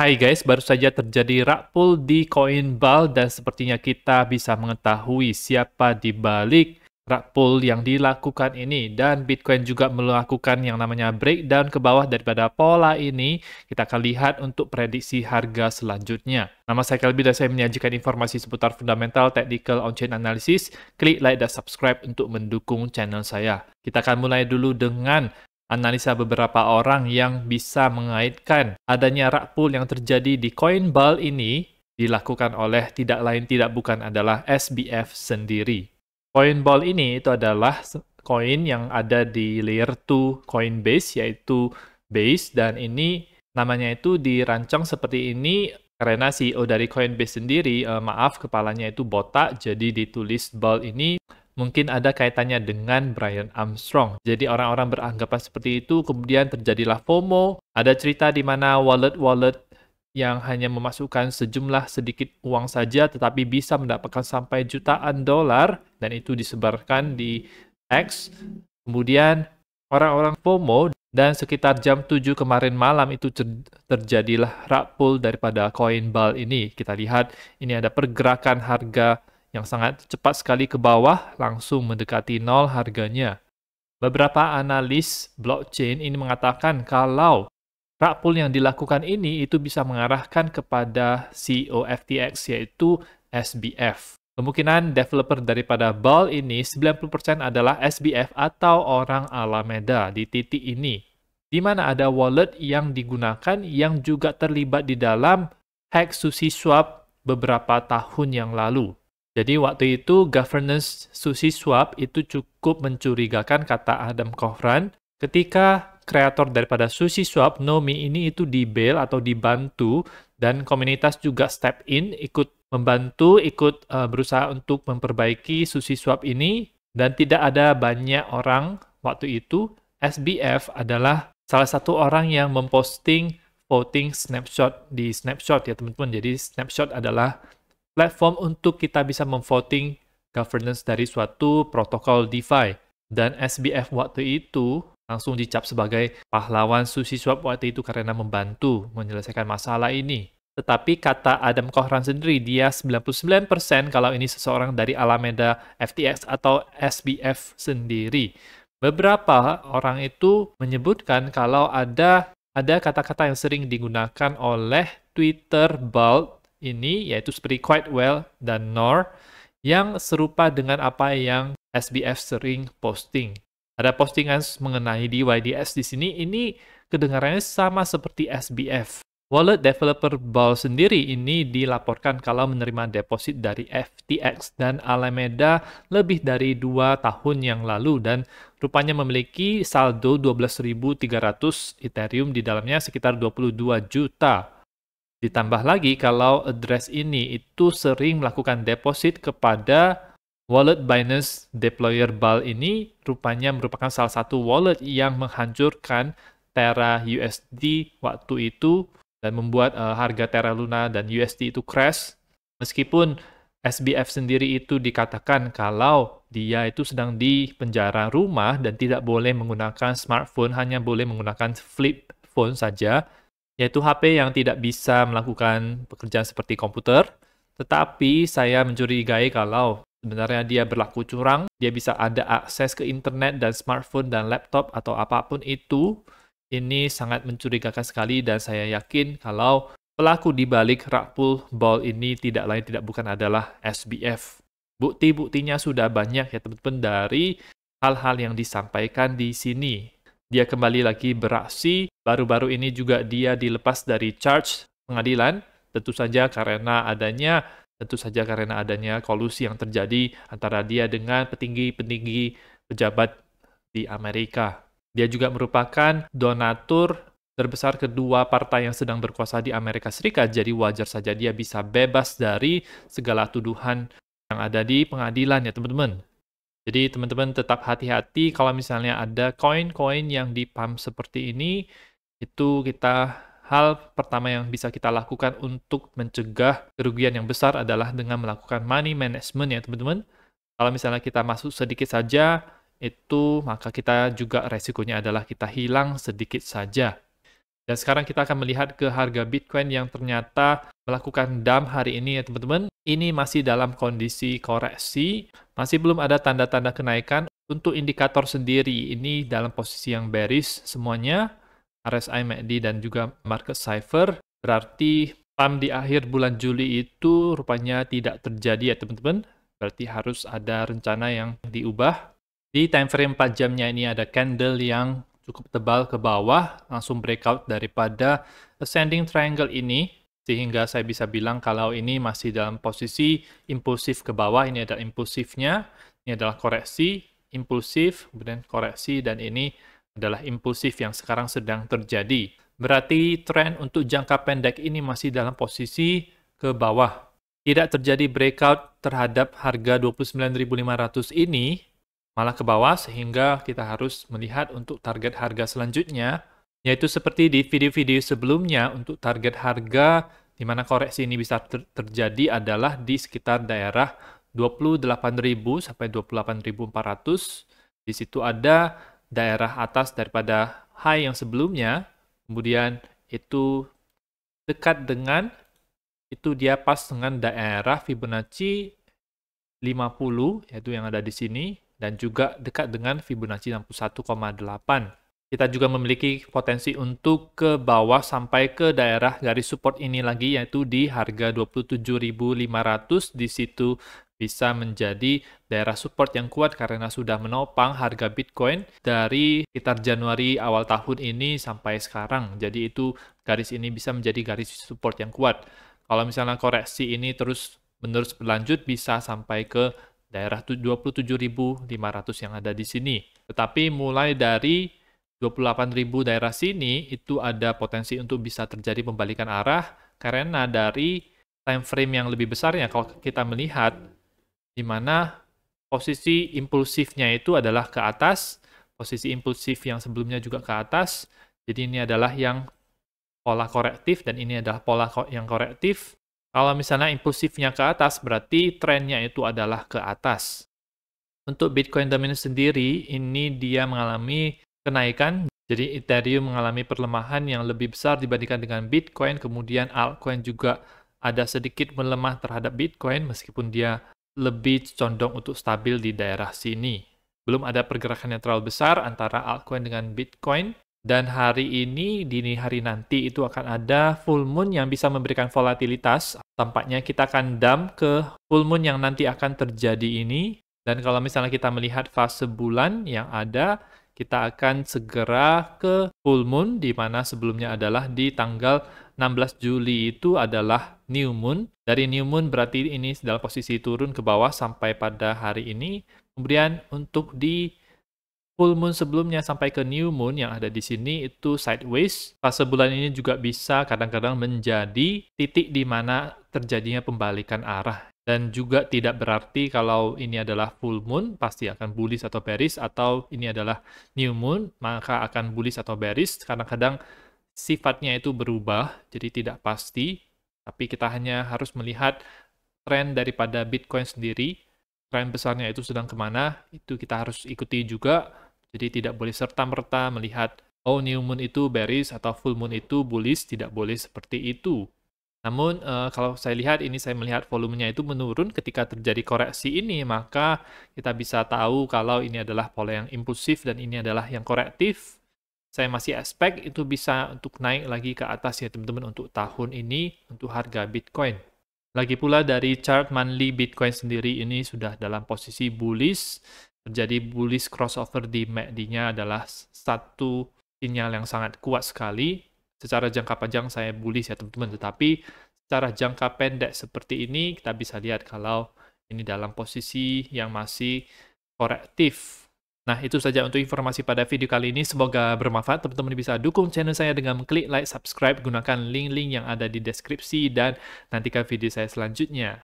Hai guys, baru saja terjadi rug pull di Coinball dan sepertinya kita bisa mengetahui siapa di balik rug pull yang dilakukan ini. Dan Bitcoin juga melakukan yang namanya breakdown ke bawah daripada pola ini. Kita akan lihat untuk prediksi harga selanjutnya. Nama saya Kelby dan saya menyajikan informasi seputar fundamental, technical, on-chain analysis. Klik like dan subscribe untuk mendukung channel saya. Kita akan mulai dulu dengan analisa beberapa orang yang bisa mengaitkan adanya rug pull yang terjadi di Coinball ini dilakukan oleh tidak lain tidak bukan adalah SBF sendiri. Coinball ini itu adalah koin yang ada di layer 2 Coinbase yaitu Base, dan ini namanya itu dirancang seperti ini karena CEO dari Coinbase sendiri, kepalanya itu botak, jadi ditulis ball ini mungkin ada kaitannya dengan Brian Armstrong. Jadi orang-orang beranggapan seperti itu, kemudian terjadilah FOMO. Ada cerita di mana wallet-wallet yang hanya memasukkan sejumlah sedikit uang saja, tetapi bisa mendapatkan sampai jutaan dolar, dan itu disebarkan di X. Kemudian orang-orang FOMO, dan sekitar jam 7 kemarin malam itu terjadilah rug pull daripada Coinball ini. Kita lihat ini ada pergerakan harga yang sangat cepat sekali ke bawah, langsung mendekati nol harganya. Beberapa analis blockchain ini mengatakan kalau rug pull yang dilakukan ini itu bisa mengarahkan kepada CEO FTX yaitu SBF. Kemungkinan developer daripada BAL ini 90% adalah SBF atau orang Alameda di titik ini, di mana ada wallet yang digunakan yang juga terlibat di dalam hack SushiSwap beberapa tahun yang lalu. Jadi waktu itu governance SushiSwap itu cukup mencurigakan, kata Adam Cochran, ketika kreator daripada SushiSwap, Nomi ini itu di-bail atau dibantu, dan komunitas juga step in, ikut membantu, ikut berusaha untuk memperbaiki SushiSwap ini, dan tidak ada banyak orang waktu itu. SBF adalah salah satu orang yang memposting voting snapshot di Snapshot ya teman-teman. Jadi Snapshot adalah platform untuk kita bisa memvoting governance dari suatu protokol DeFi. Dan SBF waktu itu langsung dicap sebagai pahlawan SushiSwap waktu itu karena membantu menyelesaikan masalah ini. Tetapi kata Adam Cochran sendiri, dia 99% kalau ini seseorang dari Alameda FTX atau SBF sendiri. Beberapa orang itu menyebutkan kalau ada kata-kata yang sering digunakan oleh Twitter Bald ini, yaitu seperti quite well dan nor, yang serupa dengan apa yang SBF sering posting. Ada postingan mengenai DYDS di sini, ini kedengarannya sama seperti SBF. Wallet developer BAL sendiri ini dilaporkan kalau menerima deposit dari FTX dan Alameda lebih dari 2 tahun yang lalu, dan rupanya memiliki saldo 12.300 Ethereum, di dalamnya sekitar 22 juta. Ditambah lagi kalau address ini itu sering melakukan deposit kepada wallet Binance Deployer BAL ini, rupanya merupakan salah satu wallet yang menghancurkan Terra USD waktu itu dan membuat harga Terra Luna dan USD itu crash. Meskipun SBF sendiri itu dikatakan kalau dia itu sedang di penjara rumah dan tidak boleh menggunakan smartphone, hanya boleh menggunakan flip phone saja, yaitu HP yang tidak bisa melakukan pekerjaan seperti komputer. Tetapi saya mencurigai kalau sebenarnya dia berlaku curang, dia bisa ada akses ke internet dan smartphone dan laptop atau apapun itu. Ini sangat mencurigakan sekali, dan saya yakin kalau pelaku di balik rug pull BAL ini tidak lain tidak bukan adalah SBF. Bukti-buktinya sudah banyak ya teman-teman dari hal-hal yang disampaikan di sini. Dia kembali lagi beraksi, baru-baru ini juga dia dilepas dari charge pengadilan, tentu saja karena adanya kolusi yang terjadi antara dia dengan petinggi-petinggi pejabat di Amerika. Dia juga merupakan donatur terbesar kedua partai yang sedang berkuasa di Amerika Serikat, jadi wajar saja dia bisa bebas dari segala tuduhan yang ada di pengadilan ya teman-teman. Jadi teman-teman tetap hati-hati kalau misalnya ada koin-koin yang di-pump seperti ini, itu hal pertama yang bisa kita lakukan untuk mencegah kerugian yang besar adalah dengan melakukan money management ya teman-teman. Kalau misalnya kita masuk sedikit saja, maka kita juga resikonya adalah kita hilang sedikit saja. Dan sekarang kita akan melihat ke harga Bitcoin yang ternyata melakukan dump hari ini ya teman-teman. Ini masih dalam kondisi koreksi, masih belum ada tanda-tanda kenaikan. Untuk indikator sendiri, ini dalam posisi yang bearish semuanya, RSI, MACD, dan juga market cipher. Berarti pump di akhir bulan Juli itu rupanya tidak terjadi ya teman-teman. Berarti harus ada rencana yang diubah. Di time frame 4 jamnya ini ada candle yang cukup tebal ke bawah, langsung breakout daripada ascending triangle ini, sehingga saya bisa bilang kalau ini masih dalam posisi impulsif ke bawah. Ini adalah impulsifnya, ini adalah koreksi, impulsif, kemudian koreksi, dan ini adalah impulsif yang sekarang sedang terjadi. Berarti tren untuk jangka pendek ini masih dalam posisi ke bawah. Tidak terjadi breakout terhadap harga 29.500 ini, malah ke bawah, sehingga kita harus melihat untuk target harga selanjutnya, yaitu seperti di video-video sebelumnya, untuk target harga di mana koreksi ini bisa terjadi adalah di sekitar daerah 28.000 sampai 28.400. Di situ ada daerah atas daripada high yang sebelumnya, kemudian itu dekat dengan, itu dia pas dengan daerah Fibonacci 50, yaitu yang ada di sini, dan juga dekat dengan Fibonacci 61,8. Kita juga memiliki potensi untuk ke bawah sampai ke daerah garis support ini lagi, yaitu di harga 27.500. Di situ bisa menjadi daerah support yang kuat karena sudah menopang harga Bitcoin dari sekitar Januari awal tahun ini sampai sekarang. Jadi itu garis ini bisa menjadi garis support yang kuat. Kalau misalnya koreksi ini terus menerus berlanjut, bisa sampai ke daerah 27.500 yang ada di sini. Tetapi mulai dari 28.000 daerah sini, itu ada potensi untuk bisa terjadi pembalikan arah, karena dari time frame yang lebih besarnya, kalau kita melihat, di mana posisi impulsifnya itu adalah ke atas, posisi impulsif yang sebelumnya juga ke atas, jadi ini adalah yang pola korektif, dan ini adalah pola yang korektif. Kalau misalnya impulsifnya ke atas, berarti trennya itu adalah ke atas. Untuk Bitcoin dominance sendiri, ini dia mengalami kenaikan. Jadi Ethereum mengalami perlemahan yang lebih besar dibandingkan dengan Bitcoin. Kemudian altcoin juga ada sedikit melemah terhadap Bitcoin, meskipun dia lebih condong untuk stabil di daerah sini. Belum ada pergerakan yang terlalu besar antara altcoin dengan Bitcoin. Dan hari ini, dini hari nanti, itu akan ada full moon yang bisa memberikan volatilitas. Tampaknya kita akan dump ke full moon yang nanti akan terjadi ini. Dan kalau misalnya kita melihat fase bulan yang ada, kita akan segera ke full moon, di mana sebelumnya adalah di tanggal 16 Juli itu adalah new moon. Dari new moon berarti ini dalam posisi turun ke bawah sampai pada hari ini. Kemudian untuk di full moon sebelumnya sampai ke new moon yang ada di sini itu sideways. Fase bulan ini juga bisa kadang-kadang menjadi titik di mana terjadinya pembalikan arah. Dan juga tidak berarti kalau ini adalah full moon pasti akan bullish atau bearish, atau ini adalah new moon maka akan bullish atau bearish. Kadang-kadang sifatnya itu berubah, jadi tidak pasti. Tapi kita hanya harus melihat tren daripada Bitcoin sendiri. Tren besarnya itu sedang kemana, itu kita harus ikuti juga. Jadi tidak boleh serta-merta melihat, oh new moon itu bearish atau full moon itu bullish, tidak boleh seperti itu. Namun kalau saya lihat ini, saya melihat volumenya itu menurun ketika terjadi koreksi ini, maka kita bisa tahu kalau ini adalah pola yang impulsif dan ini adalah yang korektif. Saya masih expect itu bisa untuk naik lagi ke atas ya teman-teman untuk tahun ini untuk harga Bitcoin. Lagi pula dari chart monthly Bitcoin sendiri ini sudah dalam posisi bullish. Terjadi bullish crossover di MACD-nya adalah satu sinyal yang sangat kuat sekali. Secara jangka panjang saya bullish ya teman-teman, tetapi secara jangka pendek seperti ini kita bisa lihat kalau ini dalam posisi yang masih korektif. Nah, itu saja untuk informasi pada video kali ini. Semoga bermanfaat. Teman-teman bisa dukung channel saya dengan klik like, subscribe, gunakan link-link yang ada di deskripsi, dan nantikan video saya selanjutnya.